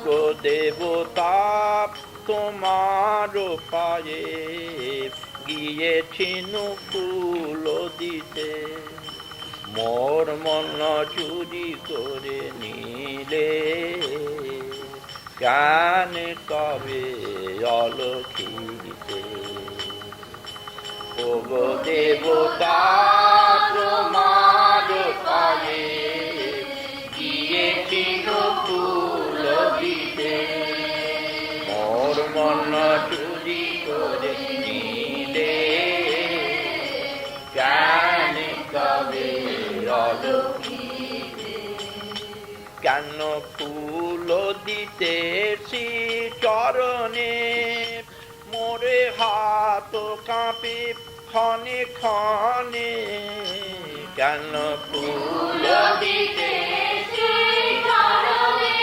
গো দেবতা তোমার পায়ে গিয়েছিন ফুল দিতে, মোর মন চুরি করে নিলে, কেন তবে অলক্ষিতে। ও গো দেবতা তোমার পায়ে গিয়েছিন ফুল দিতে, মোর মন চুরি করে নিলে, কেন তবে অলক্ষিতে। কেন ফুল দিতেছি চরণে, মোরে হাত কাঁপে ক্ষণে ক্ষণে, কেন ফুল দিতেছি চরণে,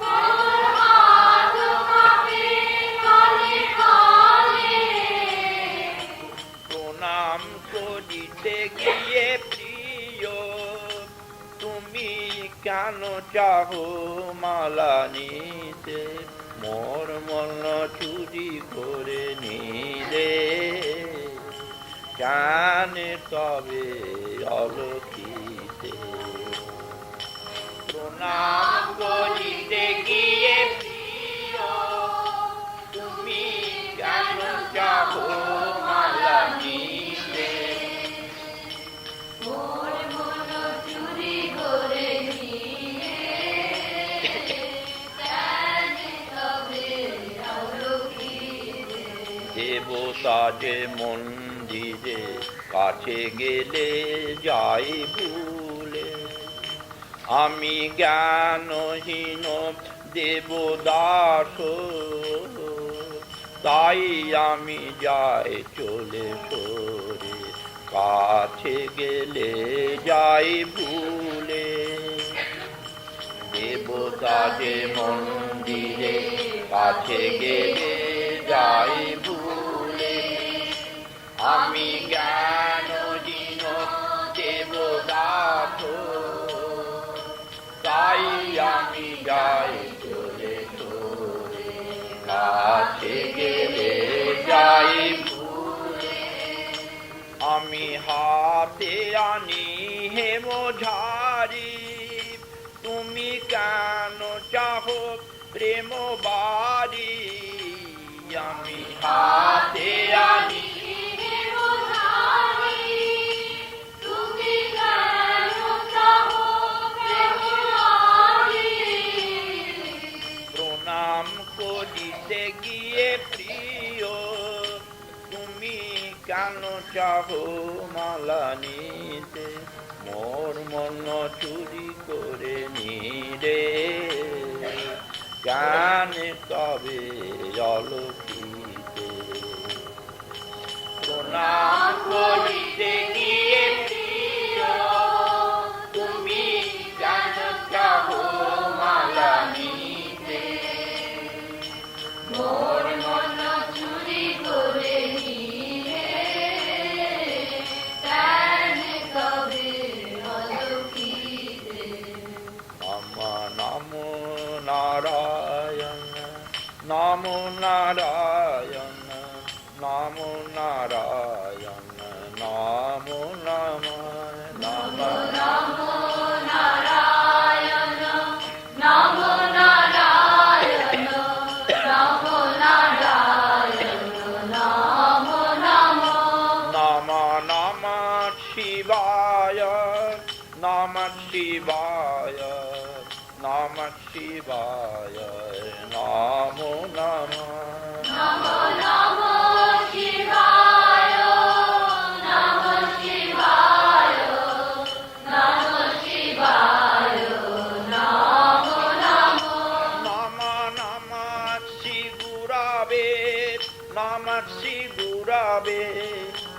মোর হাত কাঁপে ক্ষণে ক্ষণে। প্রণাম করিতে গিয়ে প্রিয় তুমি কেন চাহো মালা নিতে, মোর মন চুরি করে নিলে, কেন তবে অলক্ষিতে। প্রণাম করিতে গিয়ে প্রিয় তুমি কেন চাহো মালা নিতে, মোর মন চুরি করে নিলে, কেন তবে অলক্ষিতে। দেবতা যে মন্দিরে কাছে গেলে যাই ভুলে, আমি জ্ঞানহীন দেবদাস, তাই আমি যাই চলে সরে, কাছে গেলে যাই ভুলে। দেবতা যে মন্দিরে কাছে গেলে যাই ভুলে, আমি জ্ঞানহীন দেবদাস, তাই আমি যাই চলে সরে, কাছে গেলে যাই ভুলে। আমি হাতে আনি হেমঝারি, তুমি কেন চাহো প্রেম বাড়ি, আমি হাতে আনি করিতে গিয়ে প্রিয় তুমি কেন চাহো মালা নিতে, মোর মন চুরি করে নিলে, কেন তবে অলক্ষিতে। প্রণাম করিতে গিয়ে প্রিয় তুমি কেন চাহো মালা নিতে, মোর মন চুরি করে নিলে, কেন তবে অলক্ষিতে। নমো নারায়ণ নমো নারায়ণ নমো নারায়ণ নমো নমঃ নমো নমো নারায়ণ নমো নারায়ণ নমো নারায়ণ নমো নমঃ নমো নমঃ শিবায় নমঃ শিবায় নমঃ শিবায় নমো নমঃ নমো নমঃ শিবায় নমঃ শিবায় নমঃ শিবায় নমো নমঃ নমো নমঃ শিগুরাবে নমঃ শিগুরাবে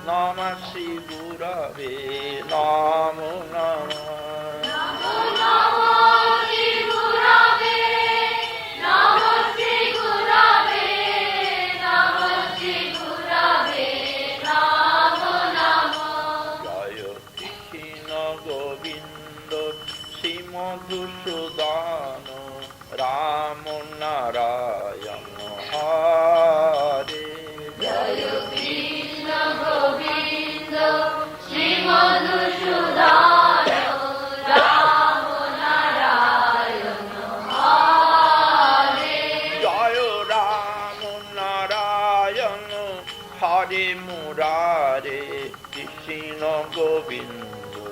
নমঃ শিগুরাবে নমো নমঃ Madhusudan Ram Namo Narayana Hare Jaya Krishna Govinda Shri Madhusudana Rama Narayana Hare Jaya Rama Narayana Hare Murare Krishna Govinda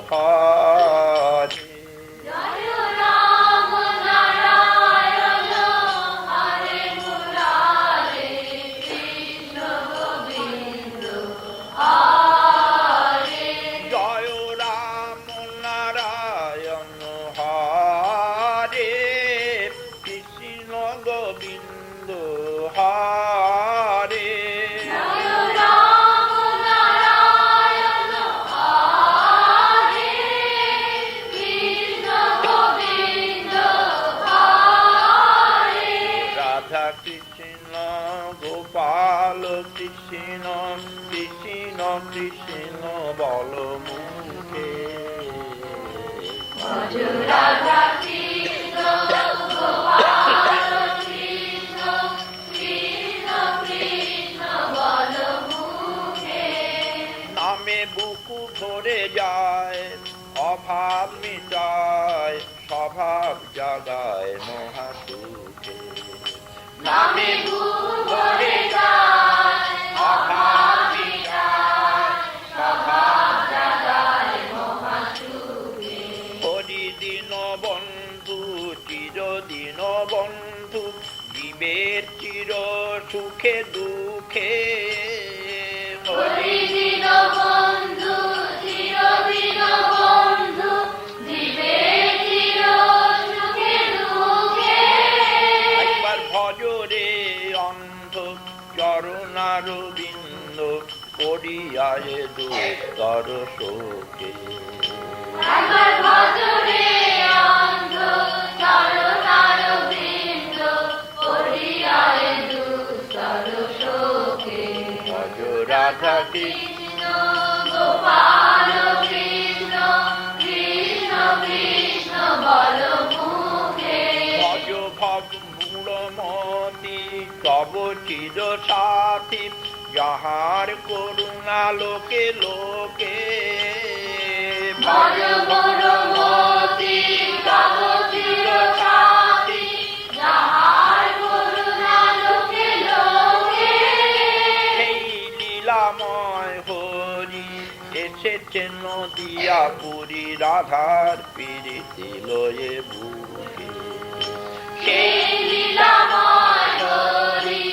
Hare Jaya Rama Narayana Hare Murare Krishna Govinda Hare Jaya Rama Narayana Hare Krishna Govinda Hare Jaya Rama Narayana Hare Krishna Govinda Hare Radha Krishna Gopal Krishna Krishna Krishna Bolo Mukhe Bhaj Radha Krishna Gopal Krishna Krishna Krishna Bolo Mukhe নামে বুকু ভরে যায় অভাব মিটায় স্বভাব জাগায় মহাসুখে নামে বুক ভরে যায় অভাব মিটায় স্বভাব জাগায় মহাসুখে হরি দিন বন্ধু চিরদিন বন্ধু জীবের চির সুখে দুঃখে হরি দিন বন্ধু চিরদিন বন্ধু জীবে চির সুখে দুঃখে একবার ভজরে অন্ধ চরণারবিন্দ করিয়ায় দুস্তর শোকে একবার ভজরে অন্ধ চরণারবিন্দ করিয়ায় দুস্তর শোকে ভজ রাধা কৃষ্ণ গোপাল কৃষ্ণ কৃষ্ণ কৃষ্ণ বল মুখে ভজ ভব মূলমতি তব চির সাথী যাহার করুণা লোকে লোকে ভজ গুরুমতি তব চির সাথী যাহার করুণা লোকে লোকে সেই লীলাময় হরি এসেছেন নদিয়া পুরী রাধার পীড়িতি লয়ে বুকে সেই লীলাময় হরি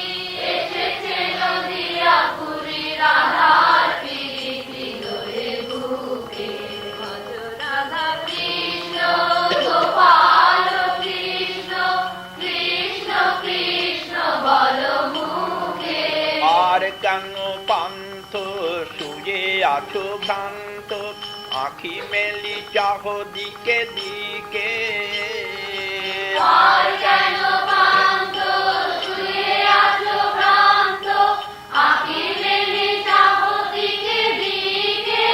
এসেছে নদিয়া পুরী রাধার পীড়িতি লয়ে বুকে ভজ রাধা কৃষ্ণ গোপাল কৃষ্ণ কৃষ্ণ কৃষ্ণ বল মুখে আর কেন পান্থ শুয়ে আছো ভ্রান্ত আখি মেলি চাহ দিকে দিকে আর কেন পান্ত শুয়ে আছো ভ্রান্ত আঁখি মেলি চাহ দিকে দিকে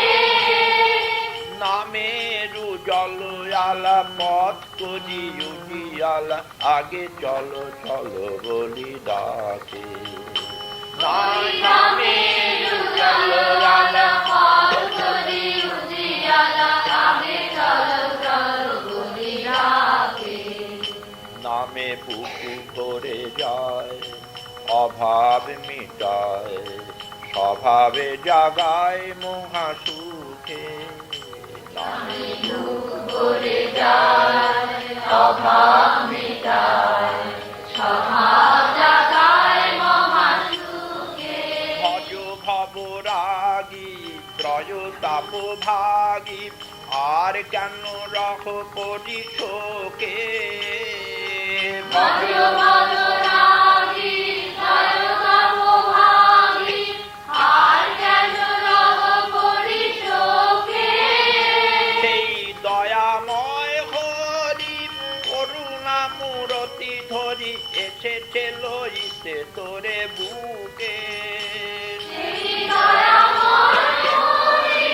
নামেরু জল আলা পথ করি উজিয়ালা আগে চলো চলো বলি ডাকে নামের উজালা পথ করি উজিয়ালা আগে চলো চলো বলি ডাকে নামে বুকু ভরে যায় অভাব মিটায় স্বভাবে জাগায় মহাসুখে নামে দুঃখ ভরে যায় অভাব মিটায় স্বভাব জাগায় মহাসুখে ভজ ভবরাগী ত্রয় তাপ ভাগী আর কেন রহ করি শোকে ভজ ভবরাগী জয় তব ভাগী আর কেন রহ করি শোকে সেই দয়াময় হরি করুণা মূরতি ধরি এসেছে লইতে তোরে বুকে সেই দয়াময় হরি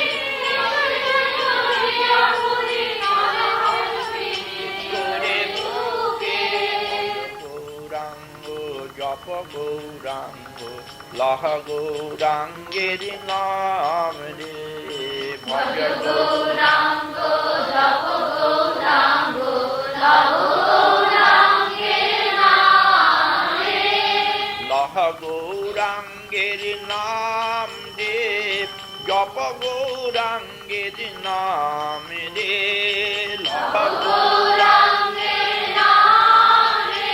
করিয়া করি তোরে বুকে জপ গৌরাঙ্গ লহ গৌরাঙ্গের নাম রে ভজ গৌরাঙ্গ জপ গৌরাঙ্গ লহ গৌরাঙ্গের নাম রে লহ গৌরাঙ্গের নাম রে জপ গৌরাঙ্গের নাম রে লহ গৌরাঙ্গের নাম রে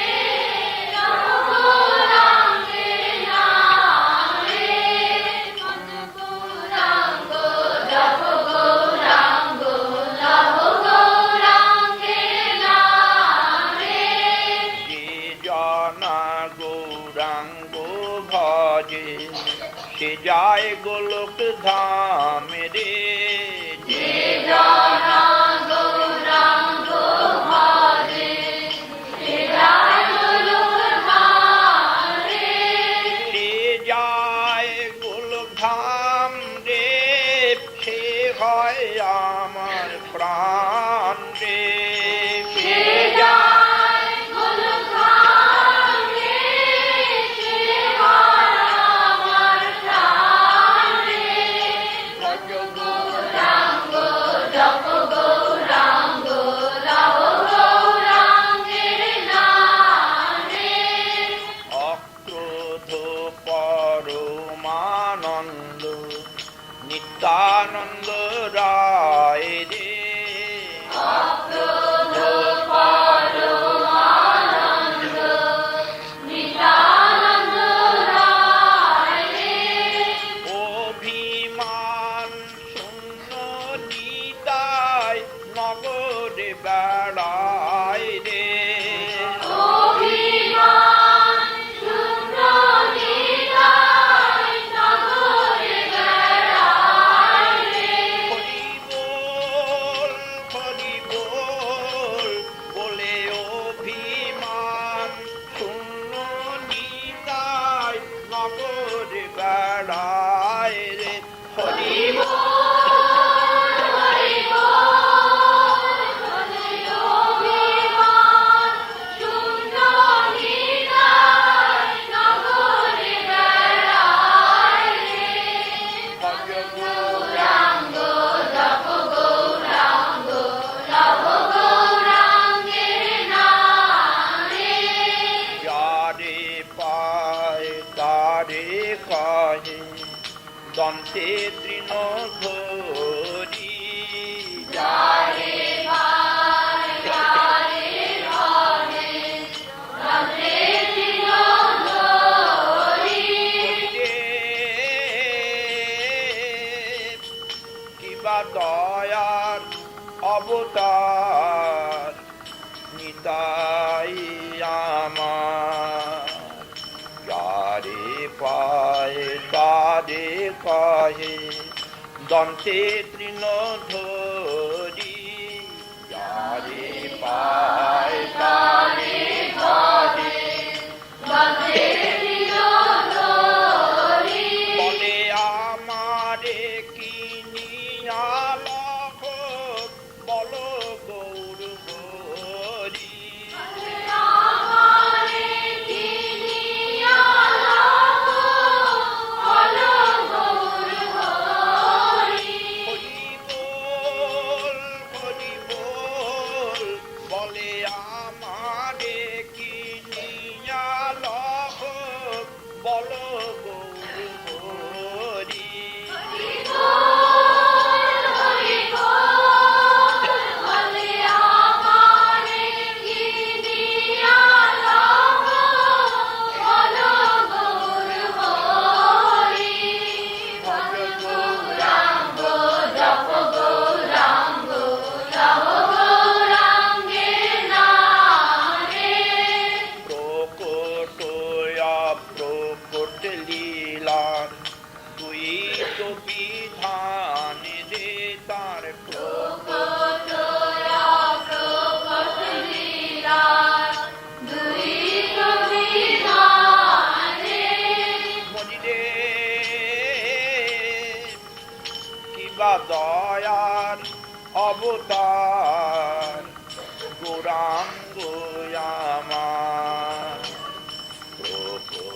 জপ গৌরাঙ্গের নাম রে গৌরাঙ্গ জপ গৌরাঙ্গ লহ গৌরাঙ্গের নাম রে যে জানা গৌরাঙ্গ ভজে সে যায় গোলক ধাম রে যে জানা গৌরাঙ্গ ভজে সে যায় গোলক ধাম রে সে যায় গোলক ধাম রে সে হয় আমার প্রাণ রে সে যায় গোলক ধাম রে সে হয় আমার প্রাণ রে ভজ গৌরাঙ্গ জপ গৌরাঙ্গ লহ গৌরাঙ্গের নাম রে অক্রোধ পরমানন্দ নিত্যানন্দ রায় রে অক্রোধ পরমানন্দ নিত্যানন্দ রায় রে অভিমান শূন্য নিতাই নগরে বেড়ায় রে অভিমান শূন্য নিতাই নগরে বেড়ায় রে হরি বল বলে অভিমান শূন্য নিতাই নগরে বেড়ায় রে হরি হরি বল বলে অভিমান শূন্য নিতাই নগরে বেড়ায় রে ভজ গৌরাঙ্গ জপ গৌরাঙ্গ লহ গৌরাঙ্গের নাম রে যারে পায় তারে কাহে দন্তে তৃণ ধরি যারে পায় তারে ধরে রন্ধ্রে তৃণ ধরি কিবা দয়ার অবতার নিতাই আমার যারে পায় তারে কাহে দন্তে তৃণ ধরি যারে পায় তারে কাহে রন্ধ্রে তৃণ ধরি বলে আমারে কিনিয়া লখ বল গৌর হরি আমারে কিনিয়া লখ বল গৌর হরি হরি বল বলে আমারে কিনিয়া লখ বল গৌর হরি হরি বল বলে আমারে কিনিয়া লখ বল গৌর হরি ভজ গৌরাঙ্গ জপ গৌরাঙ্গ লহ গৌরাঙ্গের নাম রে প্রকট প্রকট লীলার তুই তো বিধান রে তার প্রকট প্রকট লীলার দুই বিধান রে মজিদে কিবা দয়ার অবতার গৌরাঙ্গ আমার প্রকট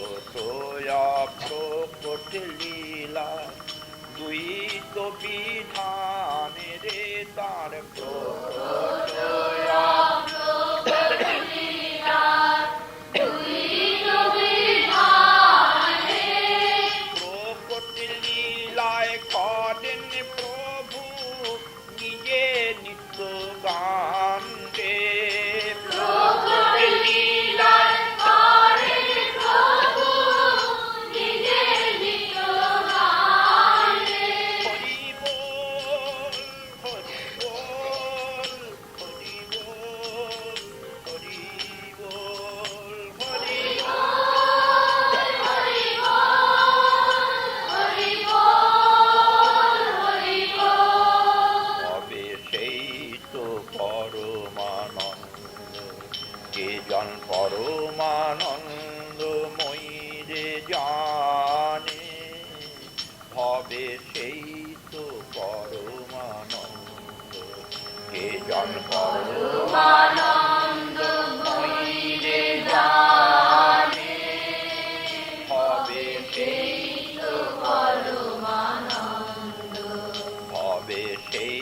জন পরমানন্দময়ী রে জানে, হবে সেই হবে সেই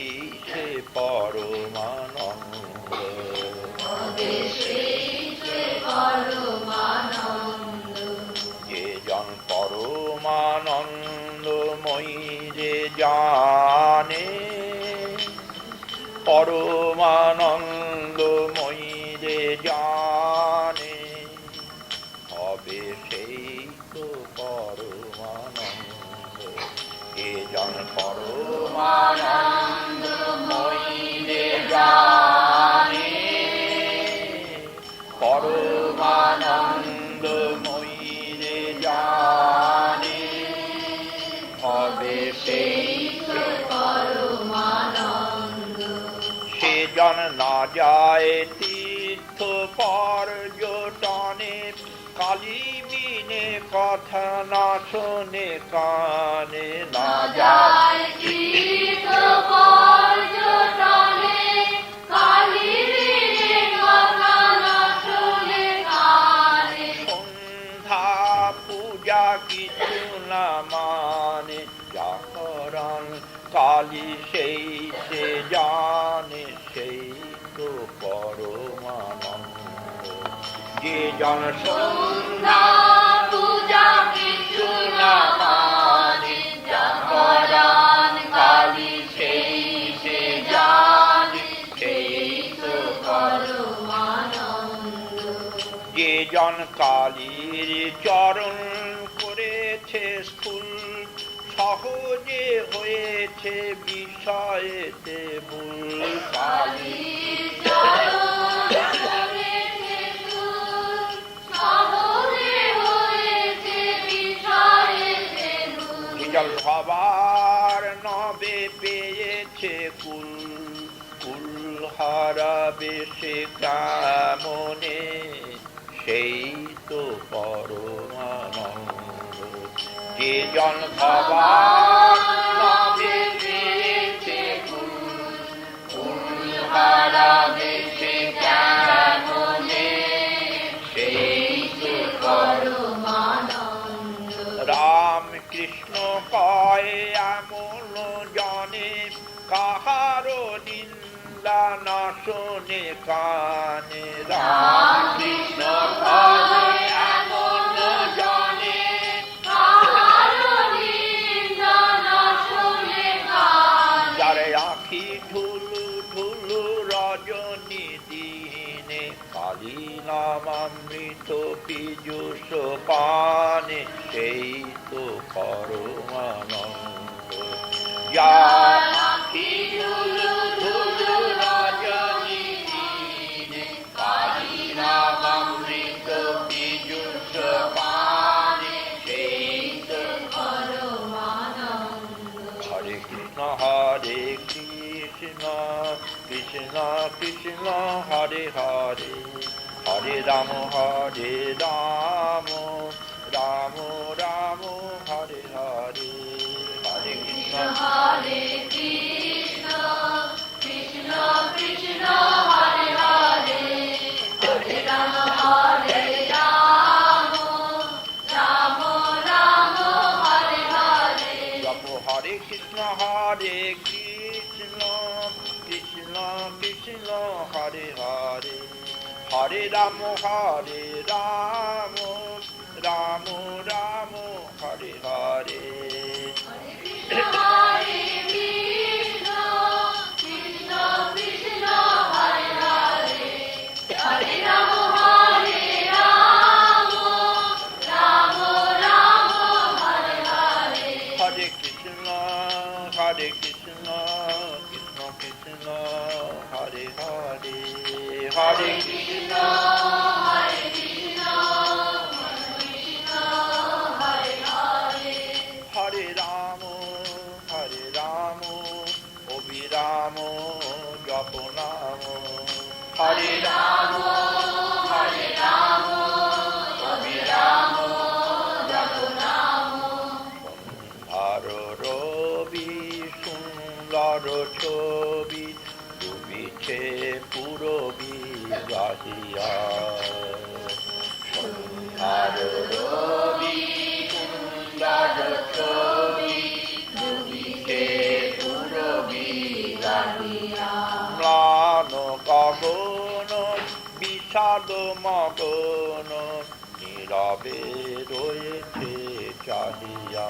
সে পরমানন্দ। যে জন পরমানন্দময়ী রে জানে, পরমানন্দময়ী রে জানে, হবে সেই তো পরমানন্দ। যে জন পরমানন্দময়ী রে জানে, পরমানন্দময়ী রে জানে, হবে সেই সে জন না যায় তীর্থ পর্যটনে, কালী বিনে কথা না শোনে কানে না যায়। সন্ধ্যা পূজা কিছু না মানে, জাগরণ কালী সেই সে জানে, সেই তো পরমানন্দ। যে জন সন্ধ্যা পূজা কিছু না মানে, জাগরণ কালী সেই সে জানে, সেই তো পরমানন্দ। যে জন কালীর চরণ করেছে স্থূল, সহজে হয়েছে বিষয়েতে ভুল। কালীর চরণ করেছে স্থূল, সহজে হয়েছে বিষয়েতে ভুল। জল হবার নবে পেয়েছে কুল, কুল হারাবে সে কামনে, সেই তো পরমানন্দ। যে জন ভবার নবে পেয়েছে কুল, কুল হারাবে সে কেমনে, সেই তো পরমানন্দ। রাম কৃষ্ণ কয় এমন জনে, কাহারো নিন্দা না শোনে কানে। রাম কৃষ্ণ কয় এমন জনে, যারে আঁখি ঢুলু ঢুলু রজনী দিনে, কালী নামামৃত পীযুষ পানে, সেই তো পরমানন্দ। যার আঁখি ঢুলু ঢুলু রজনী দিনে, কালী নামামৃত পীযুষ পানে, সেই তো পরমানন্দ। হরে কৃষ্ণ হরে কৃষ্ণ, কৃষ্ণ কৃষ্ণ হরে হরে, হরে রাম রাম রাম হরে হরে। হরে কৃষ্ণ হরে কৃষ্ণ, কৃষ্ণ কৃষ্ণ হরে হরে, হরে রাম রাম রাম হরে হরে। জপ হরে কৃষ্ণ কৃষ্ণ কৃষ্ণ হরে হরে, হরে রাম রাম রাম হরে হরে। হরে কৃষ্ণ, কৃষ্ণ কৃষ্ণ হরে হরে, হরে রাম রাম হরে হরে। হরে কৃষ্ণ কৃষ্ণ কৃষ্ণ হরে হরে, হরে কৃষ্ণ কৃষ্ণ কৃষ্ণ হরে হরে, হরে মগন নীরবে রয়েছে চাহিয়া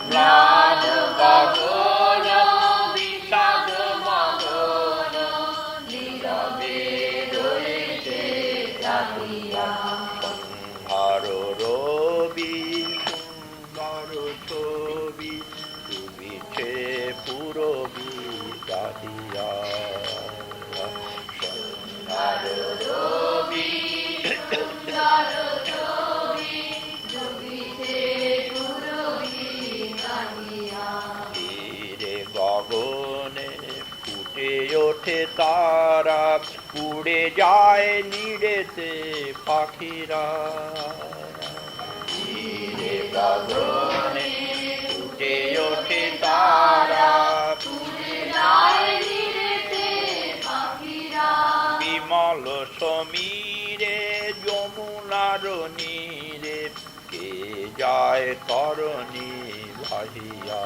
ম্লান গগন বিষাদ মগন নীরবে রয়েছে চাহিয়া সন্ধ্যার রবি সুন্দর ছবি ডুবিছে পুরবি গাহিয়া সন্ধ্যার রবি সুন্দর ছবি ডুবিছে পুরবি গাহিয়া তীরে গগনে ফুটে ওঠে তারা উড়ে যায় নিড়েতে পাখিরা তীরে গগনে ফুটে ওঠে তারা উড়ে যায় নিরেতে পাখিরা বিমল সমীরে যমুনার নীরে কে যায় তরণী ভাহিয়া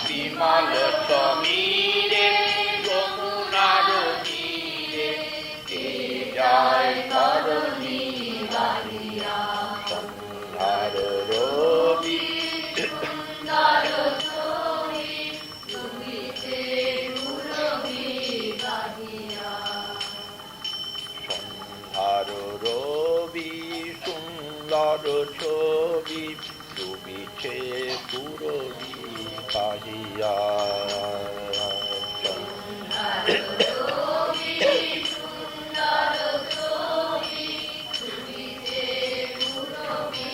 বিমল সমীরে যমুনার নীরে কে যায় তরণী গাহিয়া সন্ধ্যার রবি সুন্দর ছবি ডুবিছে পুরবি গাহিয়া সন্ধ্যার রবি সুন্দর ছবি ডুবিছে পুরবি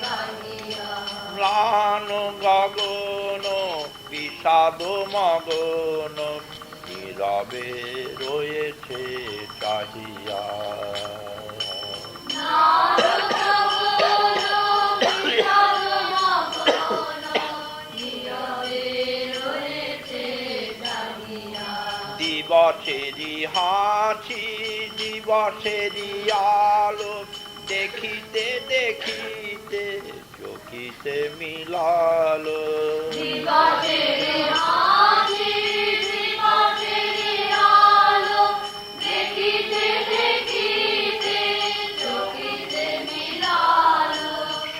কাহিয়া ম্লান গগন বিষাদ মগন নীরবে রয়েছে চাহিয়া দিবসেরি হাসি দিবসেরি আলো দেখিতে দেখিতে চোখিতে মিলালো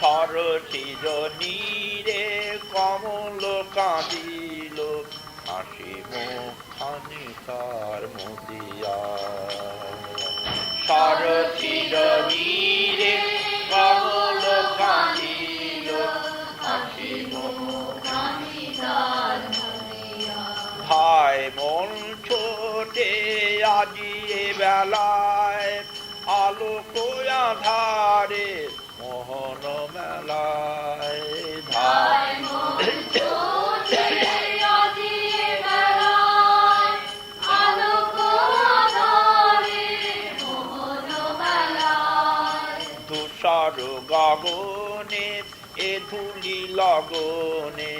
সরসির নীরে কমল কাঁদিল হাসি মুখানি তার মুদিয়া সরসির নীরে কমল কাঁদিল হাসি ভাই মন ছোটে আজিয়ে বেলায় আলোক আধারে মোহন মেলায় ধাই তুষার গগনে এ ধুলি লগনে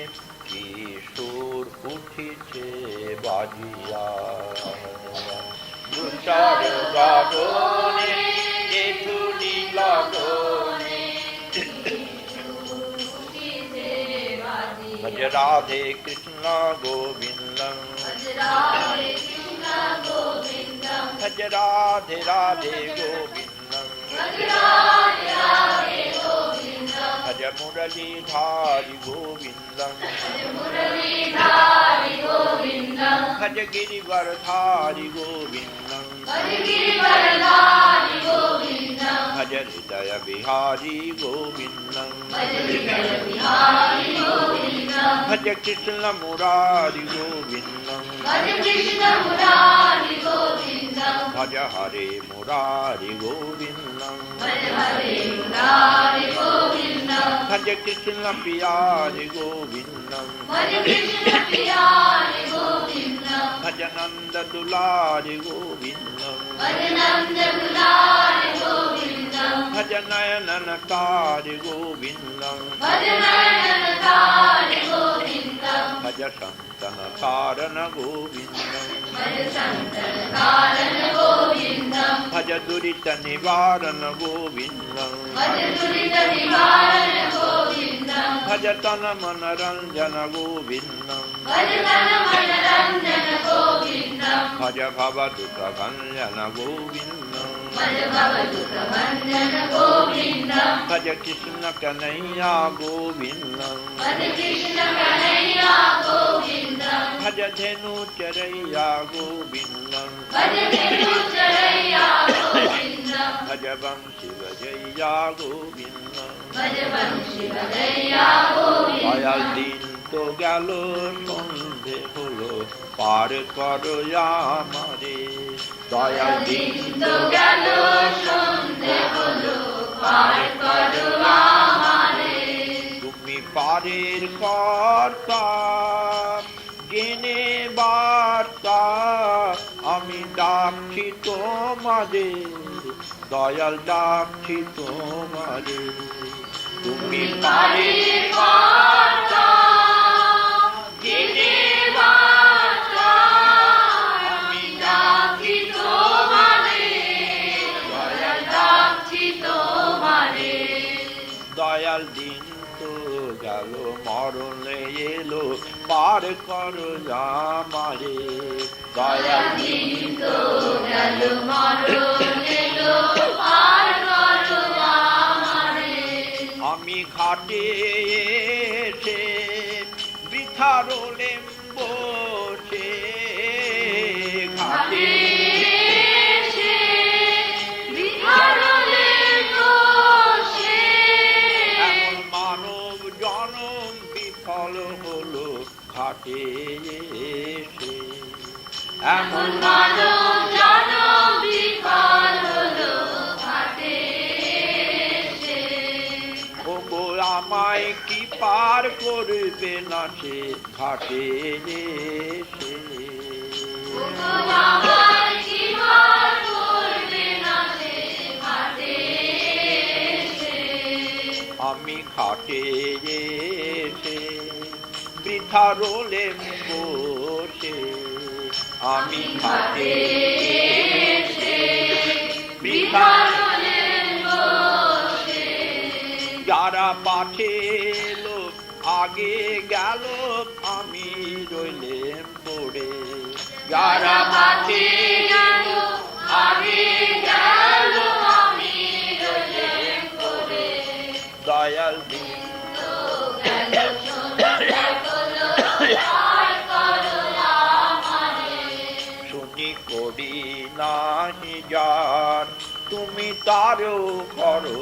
কি সুর উঠিছে বাজিয়া তুষার গগনে এ ধুলি লগনে ভজ রাধে কৃষ্ণ গোবিন্দম ভজ রাধে রাধে গোবিন্দম ভজ মুরলীধারি গোবিন্দম ভজ गिरिवरधारी गोविन्दं भज हृदय बिहारी गोविन्दं भज कृष्ण मुरारी गोविन्दं भज हरे मुरारी गोविन्दं भज कृष्ण प्यारी गोविन्दं भज नंद दुलारी गोविन्दं भज नयननकारी गोविन्दं भज संतन कारण गोविन्दं भज दुरित निवारण गोविन्दं भज तन मन रंजन गोविन्दं भज तन मन रंजन गोविंदम भज भवदुत भंजन गोविंदम भज भवदुत भंजन गोविंदम भज कृष्ण कन्हैया गोविंदम भज कृष्ण कन्हैया गोविंदम भज धेनु चरैया गोविंदम भज धेनु चरैया गोविंदम भज वंशी बजैया गोविंदम भज वंशी बजैया गोविंदम দয়াল দিন তো গেল সন্ধে হলো পার করো আমারে দয়াল দিন তো গেল সন্ধে হলো পার করো আমারে তুমি পারের কর্তা জেনে বার্তা আমি ডাকছি তোমাদের দয়াল ডাকছি তোমাদের তুমি পারের কর্তা জেনে বার্তা আমি ডাকি তোমারে দয়াল ডাকছি তোমারে দয়াল দিন তো গেল মরণে এলো পার করো আমারে দয়াল দিন তো গেল মরণ এলো পার করো আমারে আমি ঘাটে এসে বৃথা রোলেম বসে ঘাটে এসে বিহারলে বসে এমন মানব জনম বিফল হলো ঘাটে এসে এমন মানব জনম বিফল হলো ঘাটে এসে ওগো আমায় কি পার করবে না সে ঘাটে এসে আমার কি পার করবে না সে ঘাটে এসে আমি ঘাটে এসে বৃথা রোলেম বসে আমি ঘাটে এসে বৃথা বিহারলে বসে যারা পাঠে লোক আগে গেল আমি রইলেম পড়ে যারা পাঠে গেল আগে গেল আমি রইলেম পড়ে দয়াল দিন তো গেল সন্ধে হলো পার করো আমারে শুনি করি নাহি যার তুমি তারও করো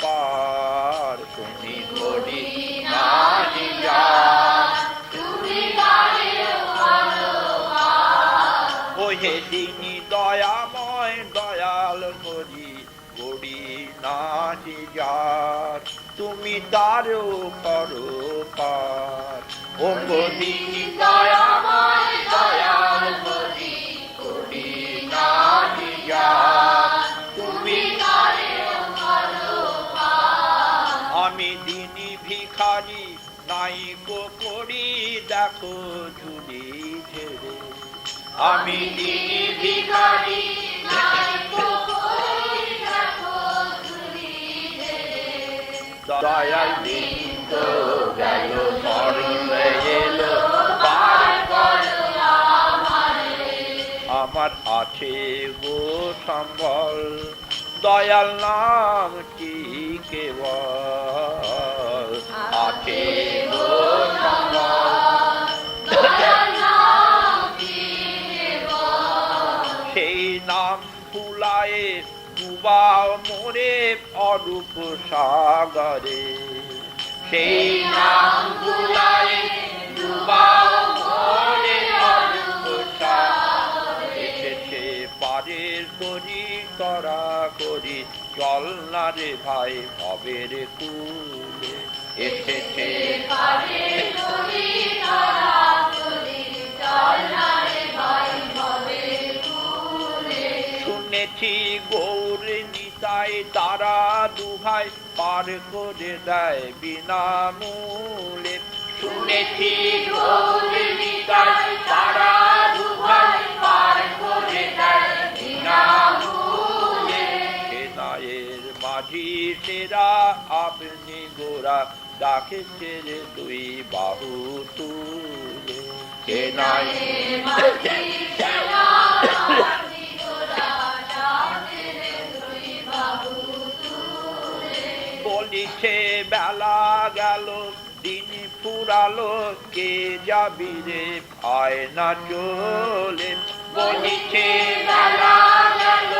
পার শুনি করি নাহি যার তুমি তারেও করো পার ওহে দিনী দয়াময় দয়াল করি নাহি যার তুমি তারও করো পার ও দিনী দয়াময় দয়াল করি নাহি যার তুমি তারেও করো পার আমি দিনী ভিখারি নাই করি দেখো ঝুলি ঝেড়ে আমি দিনী ভিখারি নাই করি দেখো ঝুলি ঝেড়ে দয়াল দিন তো গেল মরণে এলো পার করো আমারে আমার আছে গো সম্বল দয়াল নাম কি কেবল আছে গো সম্বল দয়াল নাম কি কেবল সেই নাম ফুলায়ে ডুবা মোরে অরূপ সাগরে সেই নাম ফুলায়ে ডুবা মোরে অরূপ সাগরে এসেছে পারের করি তরা করি চল না রে ভাই ভবের কুলে এসেছে পারে করি তারা করি চল না রে ভাই ভবে কুলে শুনেছি গৌর নিতাই তারা দুহাই পার করে দেয় বিনামূল্যে শুনেছি গৌর নিতাই তারা দুহাই পার করে দেয় বিনামূল্যে সেনায়ের মাঝি সেরা আপনি গোরা ডাকে ছেড়ে দুই বাহু তুলে নাই বলিছে বেলা গেল দিন ফুরালো কে যাবি রে আয় না চলে বলিছে বেলা গেল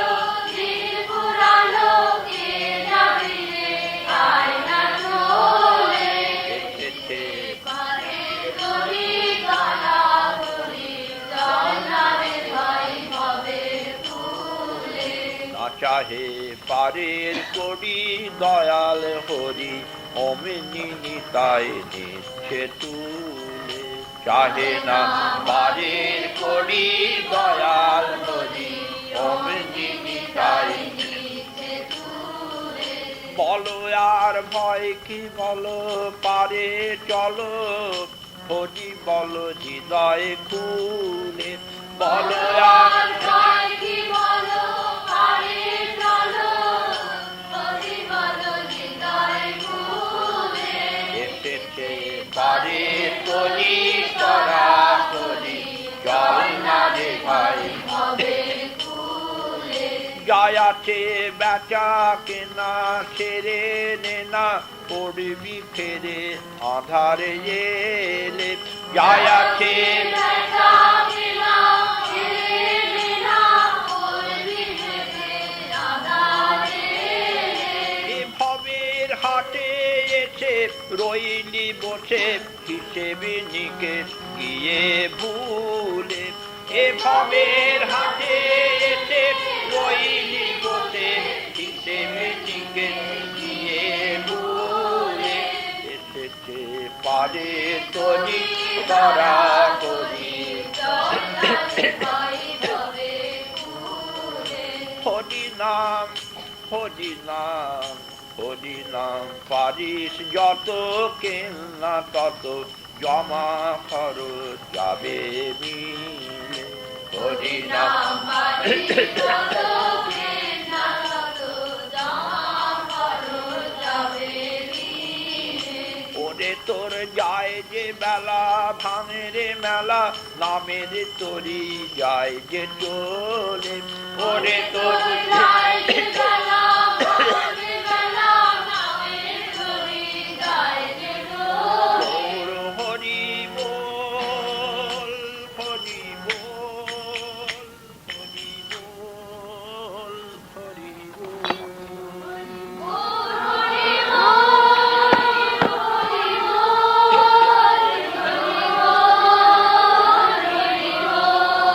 দিন ফুরালো কে যাবি রে আয় না চলে এসেছে পারের তরি দয়া করি চল না রে ভাই ভবের ফুলে না চাহে পারের করি দয়াল হরি অমিনি নিতাই নিচ্ছে তুলে চাহে না পারের করি দয়াল হরি অমিনি নিতাই নিচে তুলে বলো আর ভয় কি বলো পারে চলো হরি বলো হৃদয় খুলে বলো আর জয় কি বলো পারে চলো হরি বলো হৃদয় খুলে এসেছে পারে করি করা করি চল না রে ভাই ভবের ফুলে জয় আছে বেচা কেনা ছেড়ে নে না পড়বি ফেরে আধারে এলে জয় আছে বেচা কিনা ছেড়ে বিনা করবি ভেবে আধারে এ ভবের হাটে এসে রইলি বসে হিসেবে নিকেশ গিয়ে ভুলে এ ভবের হাটে এসে রইলি বসে হিসেবে নিকেশ গিয়ে ভুলে এসেছে পারে তরি করা করি চল না রে ভাই ভবের ফুলে হরি নাম হরি নাম হরি নাম পারিস যত কেনা তত জমা খরচ যাবে মিলে হরি নাম নাম বাড়ি যত কেনা তত জমা খরচ যাবে মিলে ওরে তোর যায় যে বেলা ভাঙে রে মেলা নামের তরি যায় যে চলে ওরে তোর যায় যে বেলা ভাঙে বেলা নামের তরি যায় যে ডোলে গৌর হরি বল হরি বল হরি বল হরি বল হরি বল হরি বল হরি বল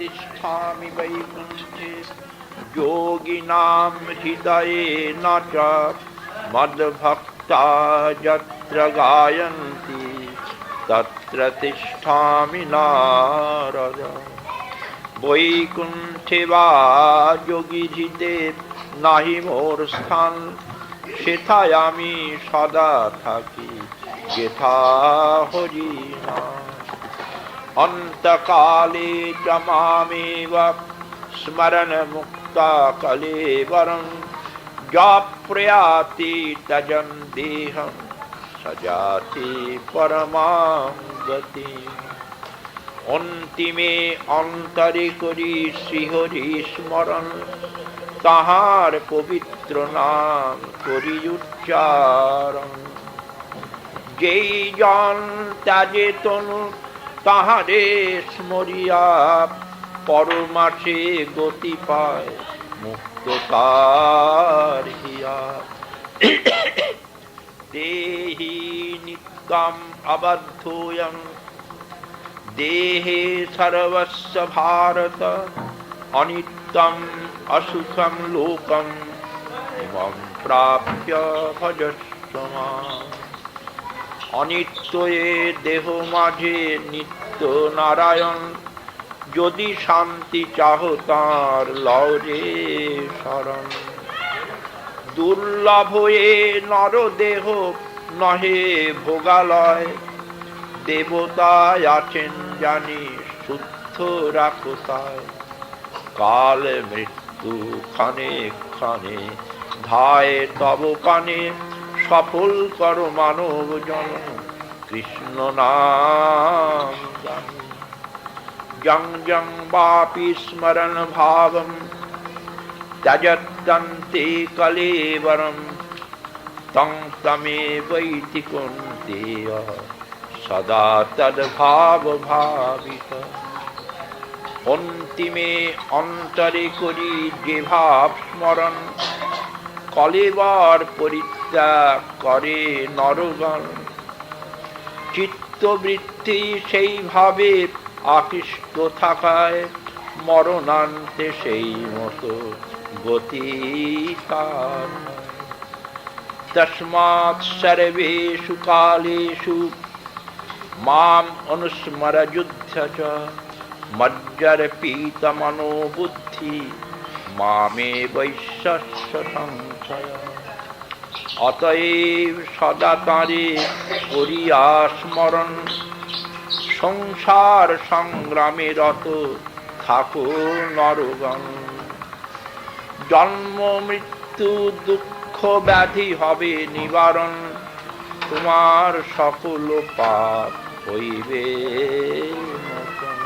तिष्ठामि वैकुण्ठे योगिनां हृदयेन च मद्भक्ता यत्र गायन्ति तत्र तिष्ठामि नारद। বৈকুণ্ঠে বা যোগীজিতে নাহি মোর স্থান, সেথায় আমি সদা থাকি যেথা হরি নাম। অন্তকালে চ মামেব স্মরণ মুক্তা কলেবরং যঃ প্রয়াতি তজন দেহং সজাতি পরমাং গতিম। অন্তিমে অন্তরে করি শ্রীহরি স্মরণ, তাহার পবিত্র নাম করি উচ্চারণ। যেই জন ত্যাজে তনু তাহারে স্মরিয়া, পরমাসে গতি পায় মুক্ত তার হিয়া। দেহি নিত্যম অবদ্ধোয়ং দেহে সর্বস্ব ভারত, অনিত্যম অসুখম লোকম ইমং প্রাপ্য ভজস্ব মাম। অনিত্য এ দেহ মাঝে নিত্য নারায়ণ, যদি শান্তি চাহ তাঁর লরে শরণ। দুর্লভ এ নর দেহ নহে ভোগালয়, দেবতায় আছেন জানি শুদ্ধ রাখতায়। কাল মৃত্যু ক্ষণে ক্ষণে ধায় তব কানে, সফল কর মানব জন কৃষ্ণ নাম গানে। জং জং বাপি স্মরণ ভাবম ত্যজত্যন্তে কলেবরম, তং তমেবৈতি কুন্তেয় সদা তদ্ভাব ভাবিত। অন্তিমে অন্তরে করি যে ভাব স্মরণ, কলেবর পরিত্যাগ করে নরগণ। চিত্তবৃত্তি সেইভাবে আকৃষ্ট থাকায়, মরণান্তে সেই মতো গতি তার। তস্মাৎ সর্বেষু কালেষু মাম অনুস্মর যুদ্ধ চ, মজ্জর্পিত মনো বুদ্ধি মামে বৈশ্যস্য সংশয়। অতএব সদা তাঁরে করিয়া স্মরণ, সংসার সংগ্রামে রত থাকো নরগণ। জন্ম মৃত্যু দুঃখ ব্যাধি হবে নিবারণ, তোমার সকল পাপ হইবে মোচন।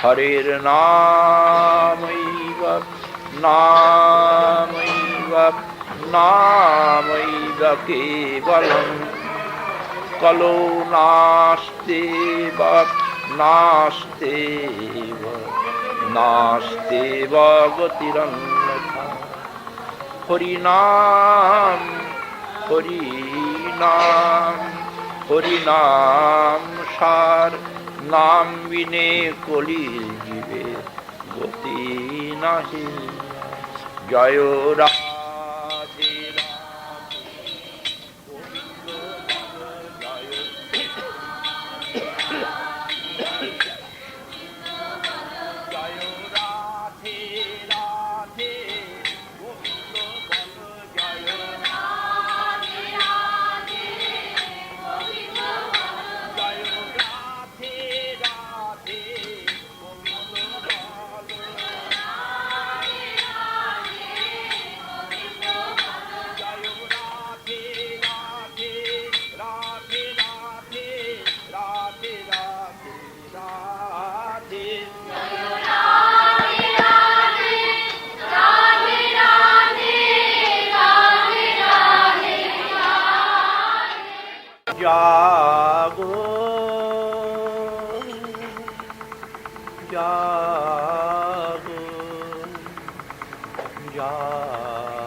হরের নামৈব নামৈব নামৈব কেবলম, কলো নাস্তেব নাস্তেব নাস্তেব গতিরন্যথা। হরিনাম হরিনাম হরিনাম সার, নাম বিনে কলির জীবে গতি নাহি। জয় রাধে রাধে গোবিন্দ জয়। জয় রাধে রাধে গোবিন্দ বল জয়। জাগো জাগো জাগো,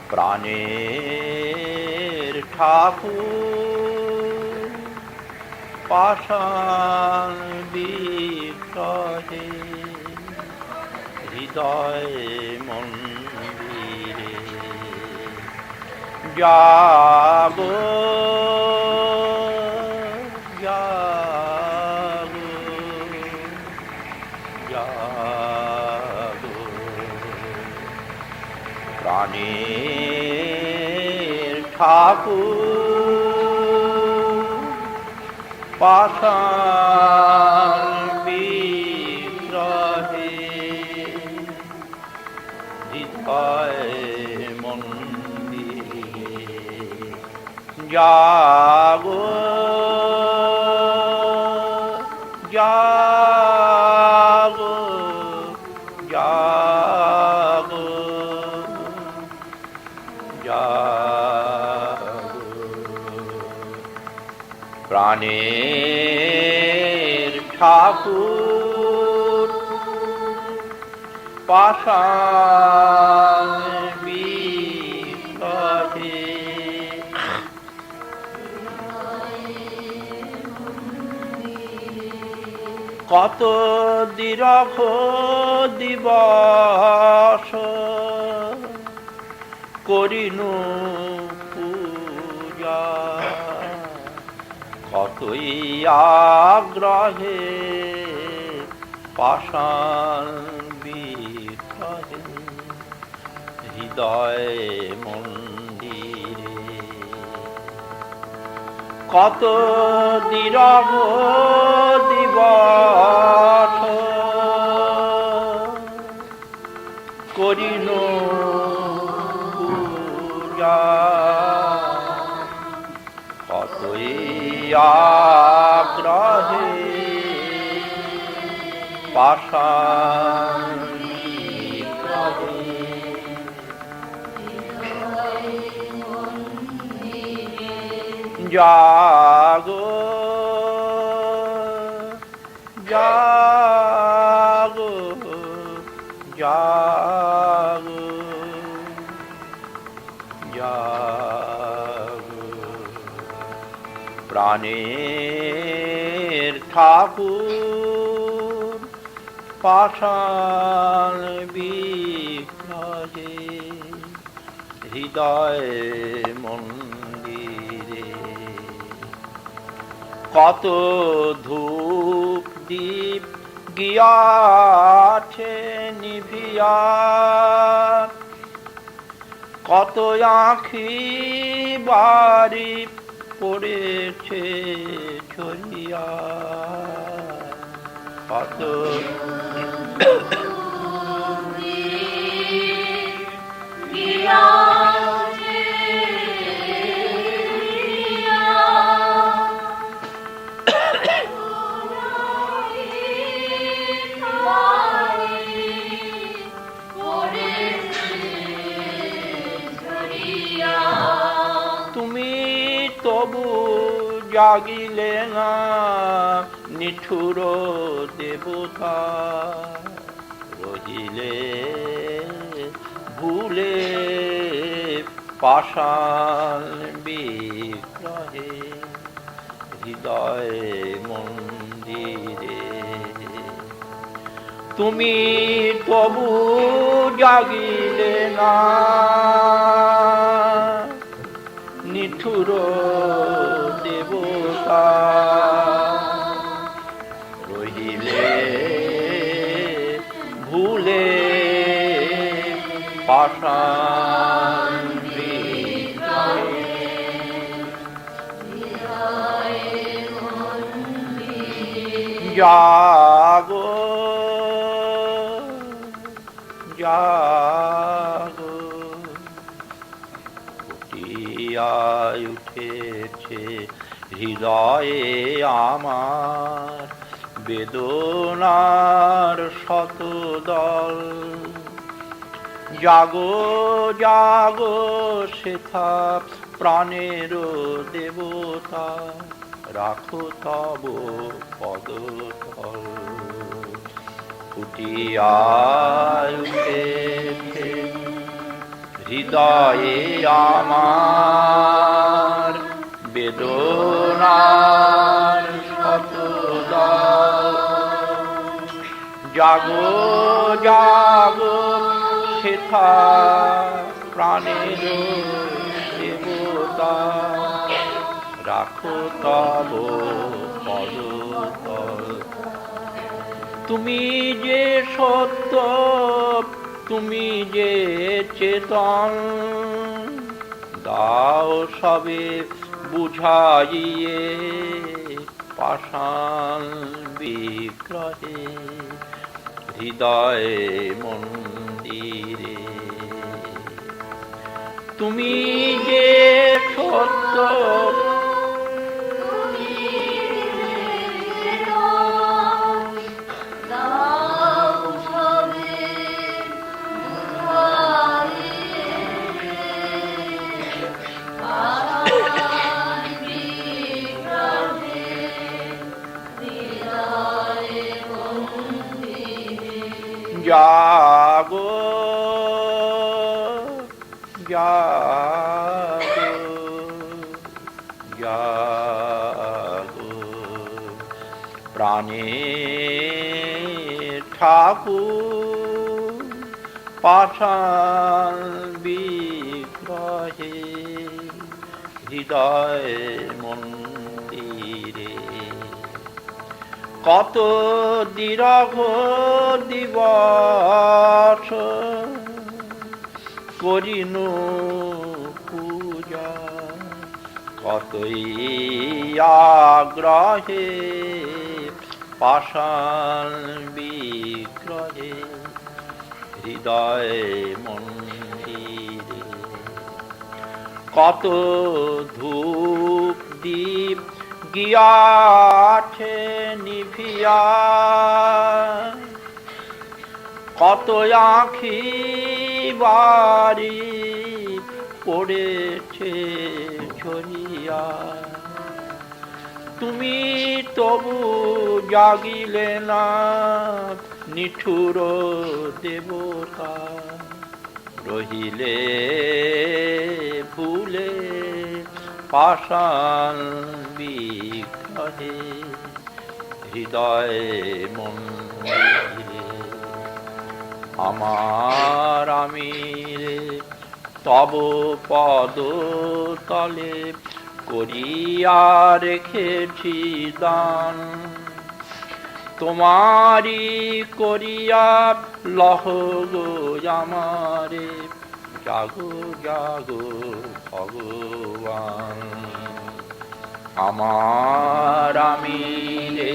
প্রাণের ঠাকুর পাষাণ বিগ্রহে হৃদয় মন্দিরে জাগো জাগো জাগো প্রাণের ঠাকুর পাষাণ বিগ্রহে হৃদয় মন্দিরে জাগো জাগো জাগো জাগো প্রাণের ঠাকুর পাষাণ বিগ্রহে কত দীর্ঘ দিবস করিনু পূজা কতই আগ্রহে পাষাণ বিগ্রহে হৃদয় মন্দিরে কত দীর্ঘ দিবস করিনু পূজা কতই আগ্রহে পাষাণ বিগ্রহে জাগো জাগো জাগো জাগো প্রাণের ঠাকুর পাষাণ বিগ্রহে হৃদয় মন্দিরে কত ধূপ দীপ গিয়াছে নিভিয়া কত আঁখি বাড়ি পড়েছে ছড়িয়া কত তুমি তবু জাগিলে না নিঠুর দেবতা রহিলে ভুলে পাষাণ বিগ্রহে হৃদয় মন্দিরে তুমি তবু জাগিলে না নিঠুর দেবতা রহিলে ভুলে পাষাণ বিগ্রহে জাগো জাগো ফুটিয়ায় উঠেছে হৃদয়ে আমার বেদনার শতদল জাগো জাগো সেথা প্রাণের দেবতা রাখো তব পদতল ফুটিয়ায় উঠেছে হৃদয়ে আমার বেদনার জাগো জাগো সেথা প্রাণের দেবতা, রাখো তব পদতল। তুমি যে সত্য, তুমি যে চেতন, দাও সবে বুঝাইয়ে পাষাণ বিগ্রহে হৃদয় মন্দিরে। তুমি যে সত্য, জাগো জাগো জাগো প্রাণে ঠাকুর পাষাণ বিগ্রহে হৃদয় মন্দিরে। কত দীর্ঘ দিবস করিনু পূজা, কতই আগ্রহে পাষাণ বিগ্রহে হৃদয় মন্দিরে। কত ধূপ দীপ গিয়াছে নিভিয়া, কত আঁখি বাড়ি পড়েছে ঝরিয়া। তুমি তবু জাগিলে না নিঠুর দেবতা, রহিলে ভুলে পাষাণ বিগ্রহে হৃদয় মন্দিরে। আমার আমিরে তব পদ তলে করিয়া রেখেছি দান, তোমারি করিয়া লহ গো আমারে, জাগো জাগো ভগবান। আমার আমিরে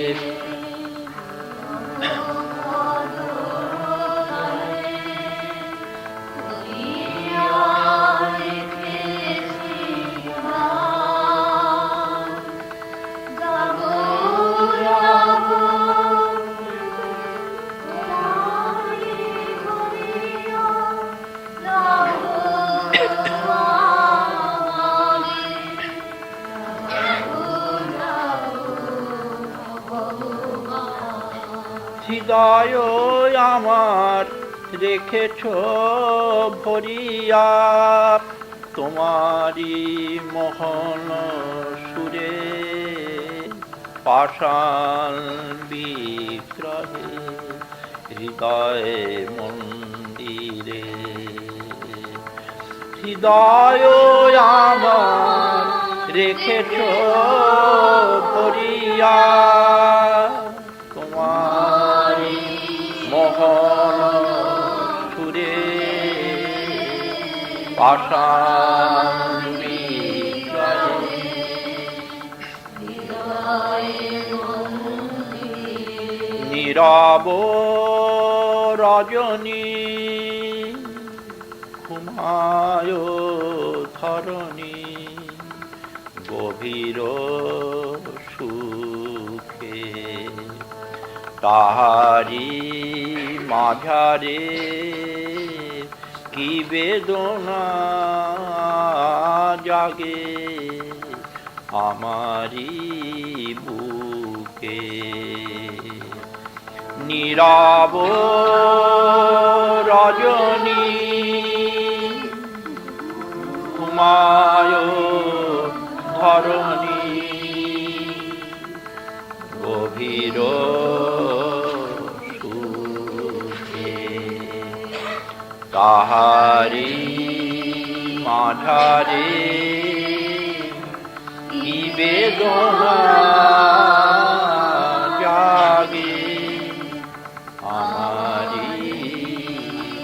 হৃদয় আমার রেখেছ ভরিয়া, তোমারি মোহন সুরে পাষাণ বিগ্রহে হৃদয় মন্দিরে। হৃদয় আমার রেখেছ ভরিয়া, তোমারি মোহন সুরে পাষাণ বিগ্রহে। নীরব রজনী ঘুমায় ধরণী, গভীর সুখে তাহারি মাঝারে কি বেদনা জাগে আমারি বুকে। নীরব রজনী ঘুমায় ধরণী, গভীর সুখে তাহারি মাঝারে কি বেদনা জাগে আমারি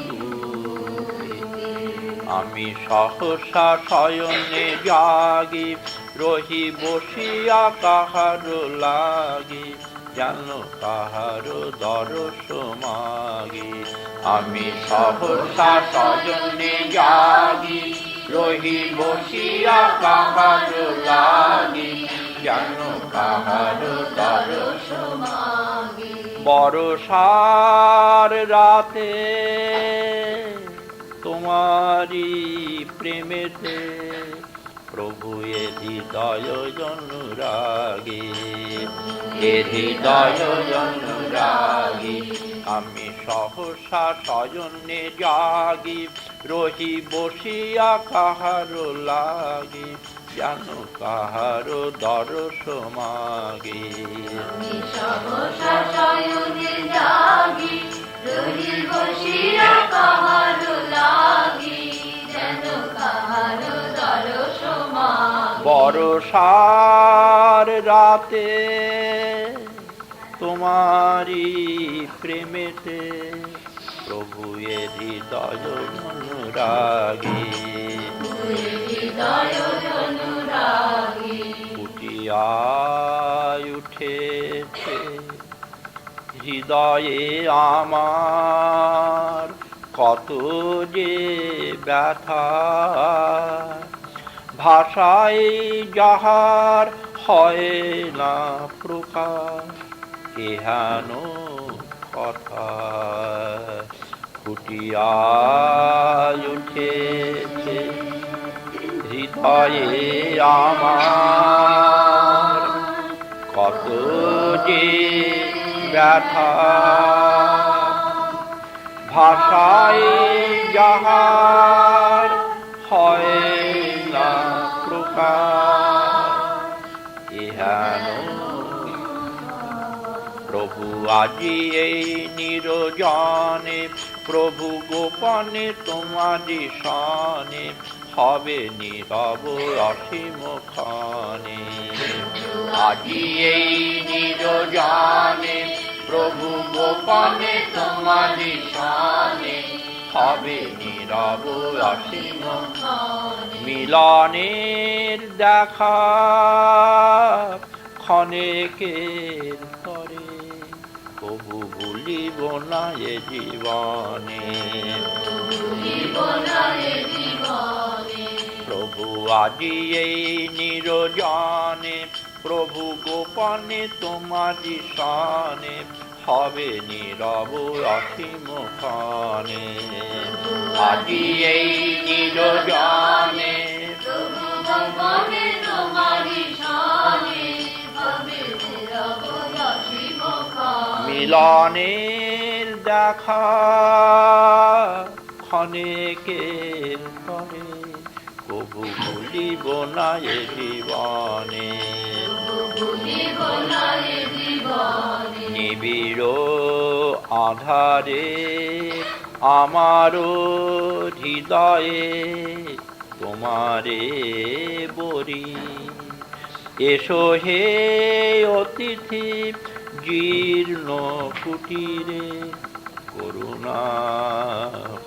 বুকে। আমি সহসা শয়নে জাগি, রহি বসিয়া কাহার লাগি, যেন কাহার দরস মাগি। আমি সহসা শয়নে জাগি, রহি বসিয়া কাহার লাগি, যেন কাহার দরস মাগি। বরষার রাতে তোমারি প্রেমেতে প্রভু এ হৃদয় অনুরাগী, এ হৃদয় অনুরাগী। আমি সহসা শয়নে জাগি, রহি বসিয়া কাহার লাগি, যেন কাহার দরস মাগি। আমি সহসা শয়নে জাগি, রহি বসিয়া কাহার লাগি, যেন কাহার দরস মাগি। বরষার রাতে তোমারি প্রেমেতে প্রভু এ হৃদয় অনুরাগী, হৃদয় অনুরাগী। ফুটিয়া উঠেছে হৃদয়ে আমার কত যে ব্যথা, ভাষায় যাহার হয় না প্রকাশ, এহেন কথা। ফুটিয়া উঠেছে হৃদয়ে আমার কত যে ব্যথা, ভাষায় যাহার হয় না প্রকাশ, এহেন। প্রভু আজি এই নিরজনে, প্রভু গোপনে তোমারি সনে, হবে নীরব অসীম ক্ষণে। আজি এই নিরজনে, প্রভু গোপনে তোমারি সনে, হবে নীরব অসীম ক্ষণে। মিলনের দেখা ক্ষণেকের তরে, প্রভু ভুলিব না এ জীবনে, প্রভু আজি এই নিরজনে, প্রভু গোপনে তোমারি সনে, হবে নীরব অসীম ক্ষণে। আজি এই নিরজনে, প্রভু গোপনে তোমারি সনে, হবে নীরব অসীম ক্ষণে। মিলনের দেখা ক্ষণেকের তরে, প্রভু ভুলিব না এ জীবনে, নিবিড় আধারে আমারও হৃদয়ে তোমারে বরি। এসো হে অতিথি জীর্ণ কুটিরে, করুণা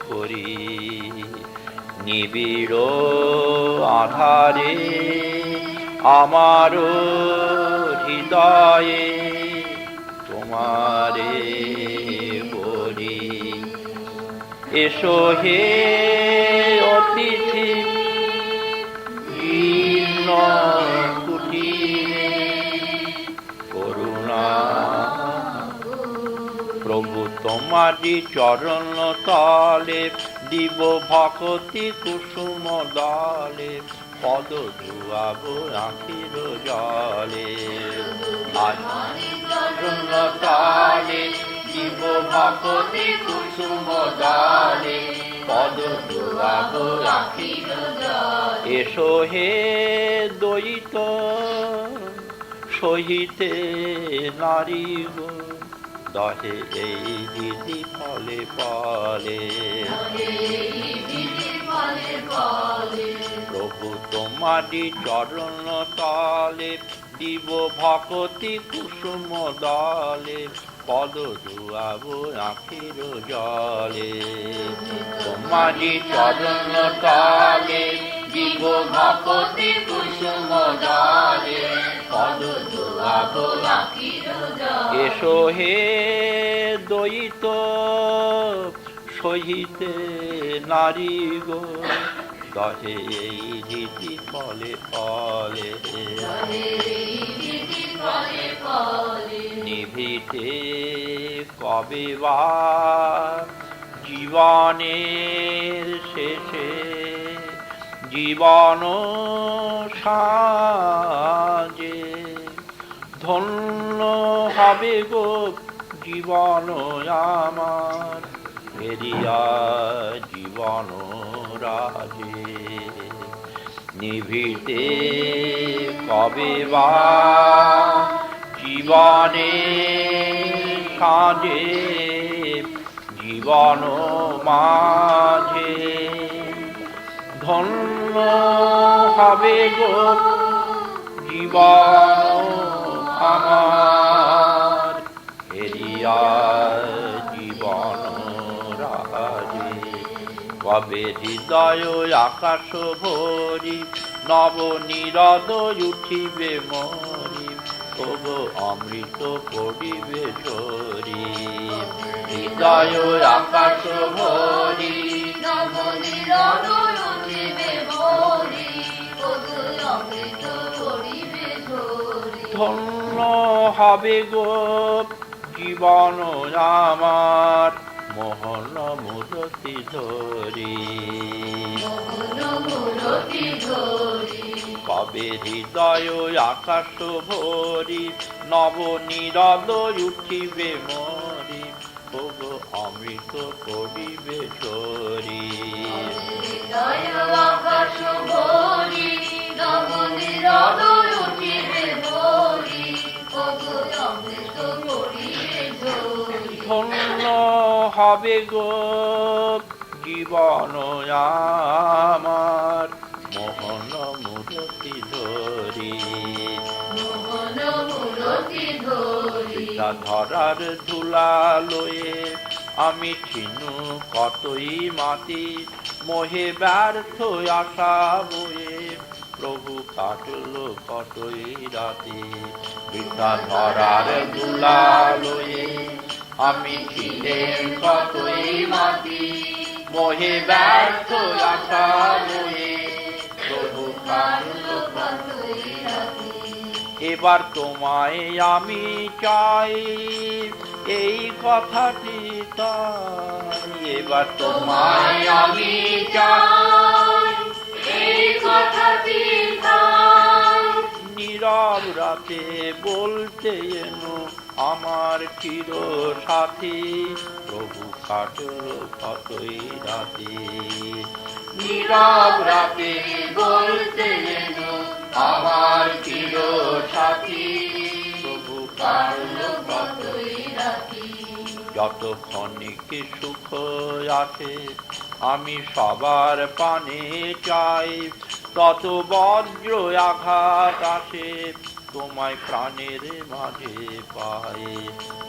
করি। নিবিড় আধারে আমারও হৃদয়ে তোমারে বলি। এসো হে অতিথি জীর্ণ কুটিরে, করুণা। প্রভু তোমারি চরণ তলে দিব ভকতি কুসুম দলে, পদ ধুয়াব আখির জলে। চরণ তলে দিব ভকতি কুসুম দলে, পদ ধুয়াব আখির জলে। এসো হে দ্বৈত সহিতে নারী গো, দহে এই বিধি ফলে ফলে প্রভু তোমারি চরণ তলে দিব ভকতি কুসুম দলে পদ ধুয়াব আখির জলে তোমারি চরণ তলে দিব ভকতি কুসুম দলে পদ ধুয়াব আখির জলে এসো হে দয়িত সহিতে নারী গো দহে এই রীতি ফলে ফলে নিভিতে কবে বা জীবনের শেষে জীবন সাজে ধন্য হবে গো জীবন আমার ফেরিয়া জীবন রাজে নিভিতে কবে বা জীবনে সাজে জীবন মাঝে ধন্য হবে গো জীবন আমার ফেরিয়া জীবন রাজে কবে হৃদয় আকাশ ভরি নব নীরদ উঠিবে মরি তবু অমৃত পড়িবে ঝরি হৃদয় আকাশ ভরি নব নীরদ উঠিবে মরি তবু অমৃত পড়িবে ঝরি ধন্য হবে গো জীবন আমার মোহন মূরতি ধরি কবে হৃদয় আকাশ ভরি নব নীরদ উঠিবে মরি তবু অমৃত পড়িবে ঝরি আকাশ ভরি নব নীরদ উঠিবে মরি তবু অমৃত পড়িবে ঝরি ধন্য হবে গো জীবন আমার মোহন মূরতি ধরি ধরার ধুলা লয়ে আমি ছিনু কতই মাটি মোহে ব্যর্থ আশা বয়ে প্রভু কাটল কতই রাতে বৃথা ধরার ধুলা লয়ে আমি ছিলেন কতই মাটি মোহে ব্যর্থ আশা বয়ে প্রভু কাটল কতই রাতে এবার তোমায় আমি চাই এই কথাটি তাই এবার তোমায় আমি চাই এই কথাটি তাই নীরব রাতে বলতে এনো আমার চির সাথী প্রভু কাটল কতই রাতে নীরব রাতে বলতে এনো আমার চির সাথী প্রভু কাটল কতই রাতে যতক্ষণ কি সুখ আছে আমি সবার পানে চাই তত বজ্র আঘাত আসে তোমায় প্রাণের মাঝে পাই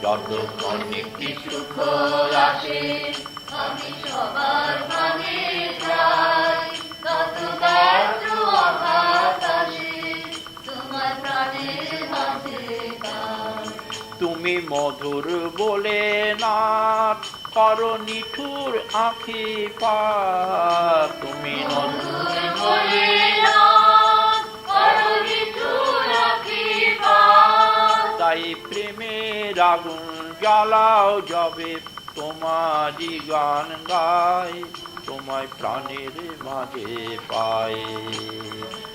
যতক্ষণ কি সুখ আছে আমি সবার মানে চাই তত বজ্র আঘাত আসে তোমার প্রাণের মাঝে পাই তুমি মধুর বলে নাথ করো নিঠুর আঁখি পা তুমি মধুর বলে তাই প্রেমের আগুন জ্বালাও যাবে তোমারই গান গাই তোমায় প্রাণের মাঝে পাই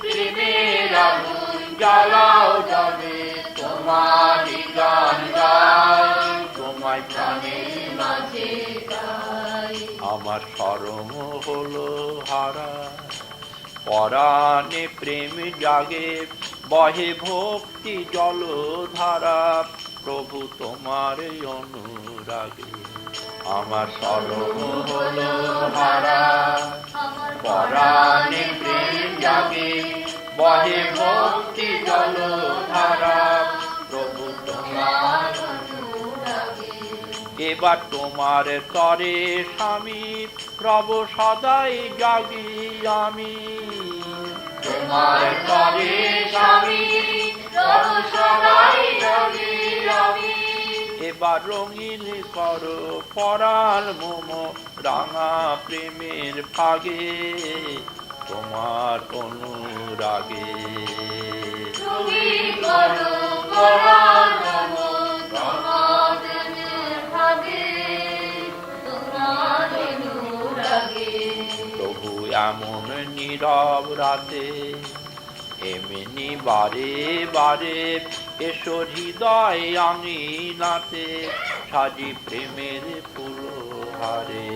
প্রেমের আগুন জ্বালাও যাবে তোমারই গান গাই তোমায় প্রাণের মাঝে গাই আমার শরম হলো হারা পরাণে প্রেম জাগে বহে ভক্তি জলধারা প্রভু তোমার অনুরাগে আমার স্মরণ হলো হারা পরাণে প্রেম জাগে বহে ভক্তি জলধারা প্রভু তোমার অনুরাগে এবার তোমার তরে স্বামী প্রভু সদাই জাগি আমি তোমার তরে স্বামী প্রভু সদাই জাগি আমি এবার রঙিন করো পরাণ মোম রাঙা প্রেমের ফাগে তোমার অনুরাগে রঙিন করো পরাণ মোম রাঙা প্রেমের ফাগে তোমার অনুরাগে প্রভু এমন নীরব রাতে এমনি বারে বারে এসো হৃদয় আঙিনাতে সাজি প্রেমের ফুলহারে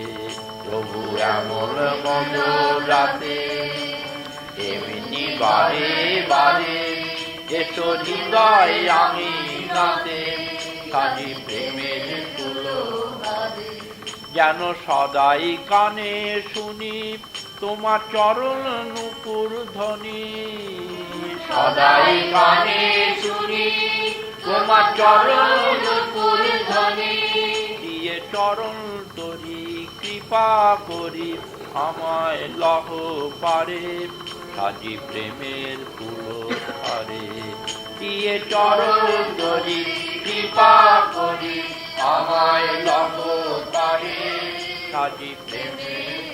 প্রভু এমন মধুর রাতে এমনি বারে বারে এসো হৃদয় আঙিনাতে সাজি প্রেমের ফুলহারে যেন সদাই কানে শুনি তোমার চরণ নুপুর ধ্বনি সদাই কানে শুনি তোমার চরণ নুপুর ধ্বনি দিয়ে চরণ তরি কৃপা করি আমায় লহ পারে সাজি প্রেমের ফুলহারে দিয়ে চরণ তরি কৃপা করি আমায় লহ পারে সাজি প্রেমের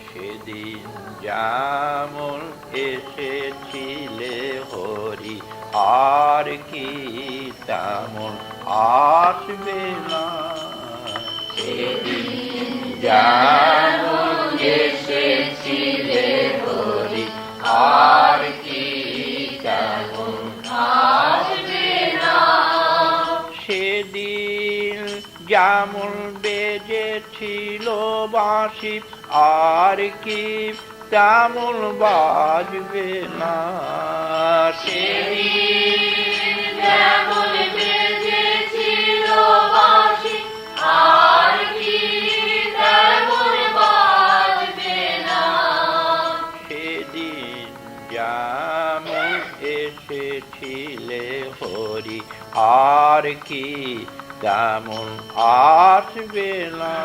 সেদিন যেমন এসেছিলে হরি আর কি তেমন আসবে না সেদিন যেমন এসেছিলে হরি আর কি তেমন আসবে না সেদিন যেমন বেজেছিল বাঁশি আর কি তেমন বাজবে না সেদিন যেমন বেজেছিল বাঁশি আর কি তেমন বাজবে না সেদিন যেমন এসেছিলে হরি আর কি তেমন আসবে না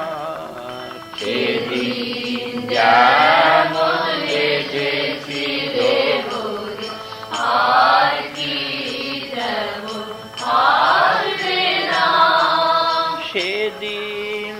সেদিন যেমন এসেছিল হরি আর কি তেমন আসবে না সেদিন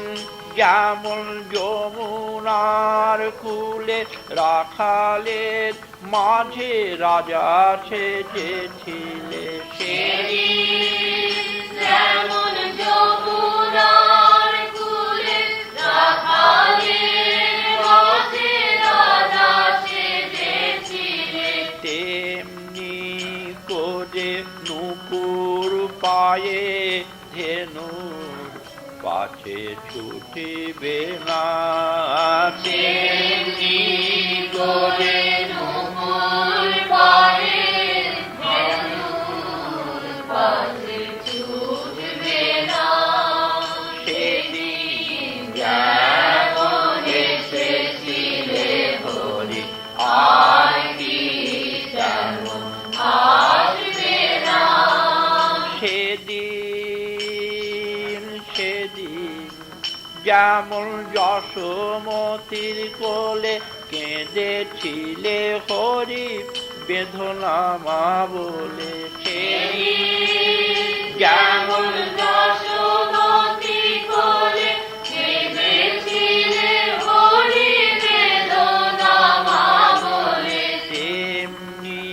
যেমন যমুনার কূলে রাখালের মাঝে রাজা সেজেছিলে সেদিন যেমন যমুনার কূলে রাখালের মাঝে রাজা সেজেছিলে তেমনি করে নূপুর পায়ে ধেনুর পাছে ছুটিবে না তেমনি করে নূপুর পায়ে ধেনুর পাছে ছুটবে না সেদিন যেমন এসেছিলে হরি আর কি তেমন আসবে না সেদিন যেমন যশোমতির কোলে কেঁদেছিলে হরি বেদনা মা বলে সেদিন যেমন যশোমতি কোলে কেঁদেছিলে হরি বেদনা মা বলে তেমনি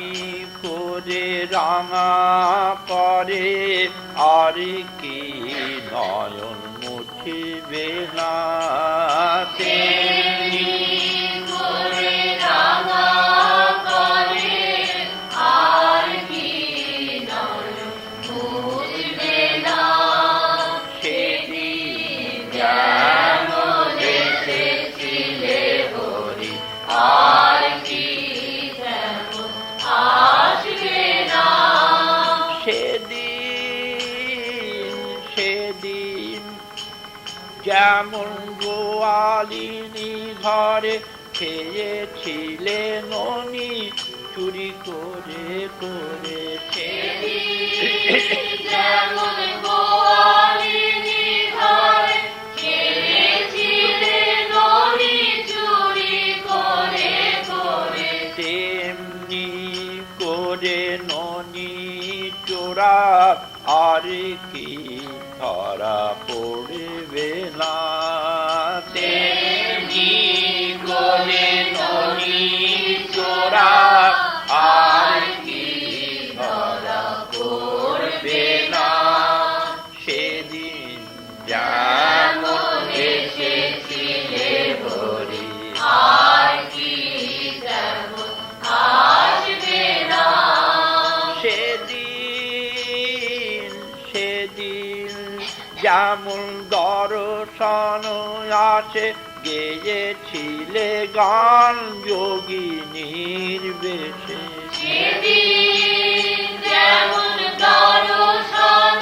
করে রাঙা করে আর কি নয়ন মুছিবে না তেমনি করে রাঙা করে আর কি নয়ন মুছবে না সেদিন যেমন এসেছিলে হরি আর কি তেমন আসবে না সেদিন যেমন গোয়ালিনী ঘরে খেয়েছিলে ননি চুরি করে করে যেমন গোয়ালিনী ঘরে খেয়েছিলে ননি চুরি করে করে তেমনি করে ননি চোরা আর কি ধরা পড়বে না তেমনি করে ননি চোরা আর কি ধরা পড়বে না সেদিন যেমন এসেছিলে হরি আর কি তেমন আসবে না সেদিন যেমন দর্শন আসে গেয়েছিলে গান যোগিনীর বেশে সেদিন যেমন দর্শন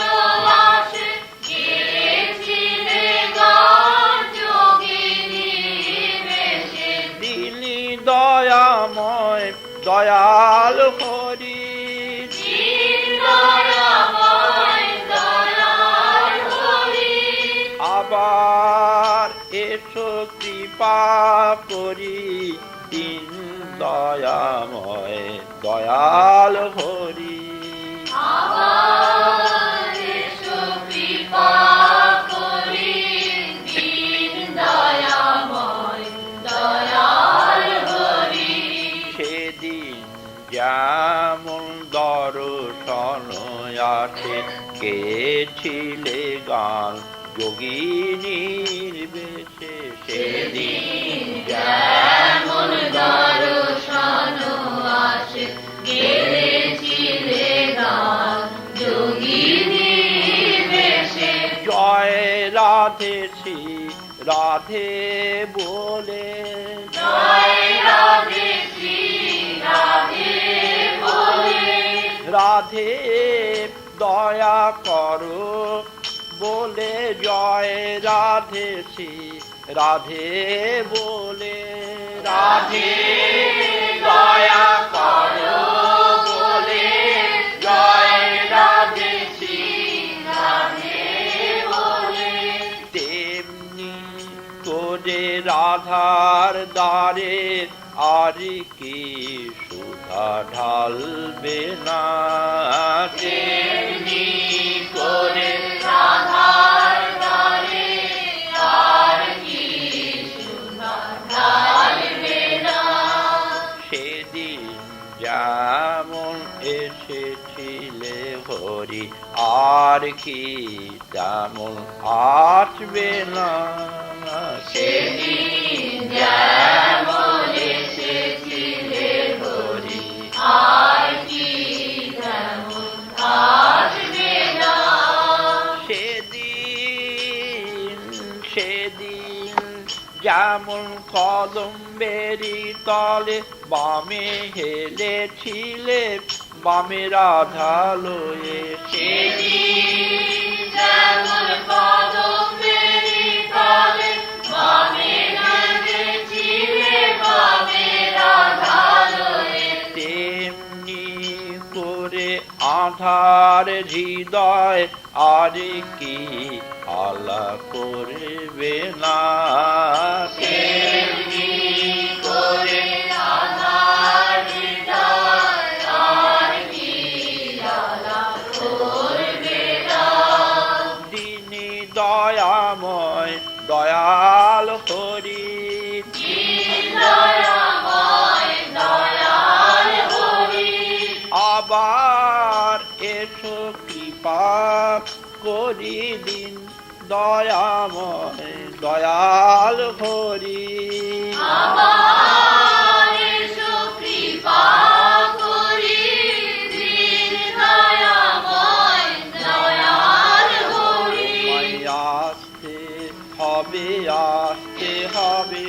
আসে গেয়েছিলে গান যোগিনীর বেশে দিলি দয়াময় দয়াল হরি আবার এসো কৃপা করি দিন দয়াময় দয়াল হরি সেদিন যেমন দর্শন আসে গেছিলে গান যোগিনীর বেশে সেদিন যেমন দর্শন আসে গেয়েছিলে গান যোগিনীর বেশে জয় রাধে শ্রী রাধে বলে জয় রাধে শ্রী রাধে বলে রাধে দয়া করো বলে জয় রাধে শ্রী রাধে বলে রাধে দয়া করো বলে জয় রাধে শ্রী রাধে বলে তেমনি করে রাধার দ্বারে আর কি সুধা ঢালবে না তেমনি করে রাধার দ্বারে আর কি সুধা ঢালবে না সেদিন যেমন এসেছিলে হরি আর কি তেমন আসবে না সেদিন যেমন এসেছিলে হরি আর কি তেমন আসবে না সেদিন যেমন কদম্বেরি তলে বামে হেলেছিলে বামে রাধা লয়ে সেদিন যেমন কদম্বেরি তলে বামে হেলেছিলে বামে রাধা লয়ে তেমনি করে আধার হৃদয় আর কি আলা করবে না তেমনি করে রাধার হৃদয় আর কি আলা করবে না দিনী দয়াময় দয়াল হরি দয়াময় দয়াল হরি আবার এসো কৃপা করি দিন দয়াময় দয়াল হরি আবার এসো কৃপা করি দিন দয়াময় দয়াল হরি আসতে হবে আসতে হবে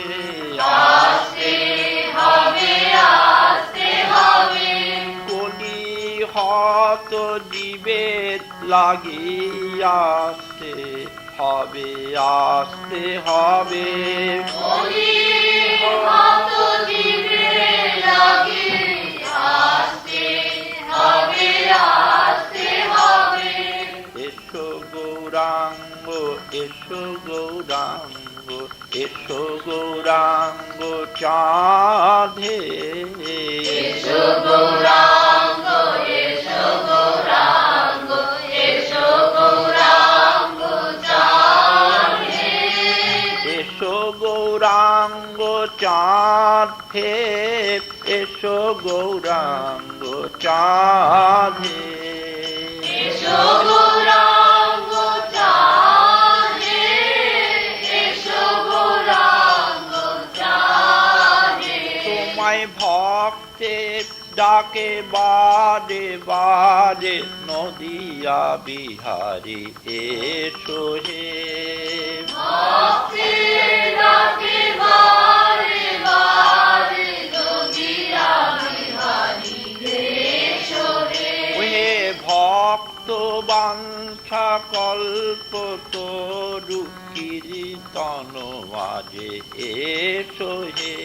আসতে হবে আসতে হবে কলি হত জীবের লাগিয়াছে হবে আসতে হবে বলি ভক্ত জীবে লাগি আসতে হবে আসতে হবে এসো গৌরাঙ্গ এসো গৌরাঙ্গ এসো গৌরাঙ্গ চাঁদে এসো গৌরাঙ্গ এসো গৌরাঙ্গ এসো গৌরাঙ্গ চাঁদে এসো গৌরাঙ্গ চাঁদ হে এসো গৌরাঙ্গ চাঁদে এসো গৌরাঙ্গ চাঁদে এসো গৌরাঙ্গ চাঁদে তোমায় ভক্তের ডাকে বারে বারে নদিয়া বিহারি এসো হে ভক্তি ডাকে বারে বারে নদিয়া বিহারি এসো রে হে ভক্ত বাঞ্ছা কল্প তরু কীর্তন মাঝে এসো হে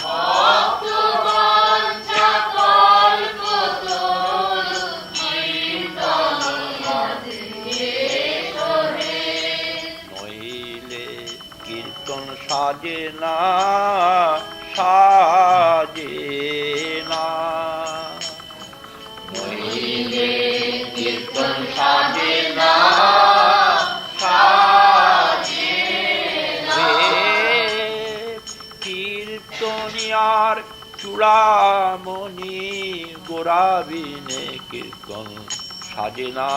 ভক্ত বাঞ্ছা কল্প তরু কীর্তন মাঝে এসো রে নইলে কীর্তন সাজে না সাজে না নইলে কীর্তন সাজে না সাজে না কীর্তনিয়ার চূড়ামণি গোড়াবিনে কীর্তন সাজে না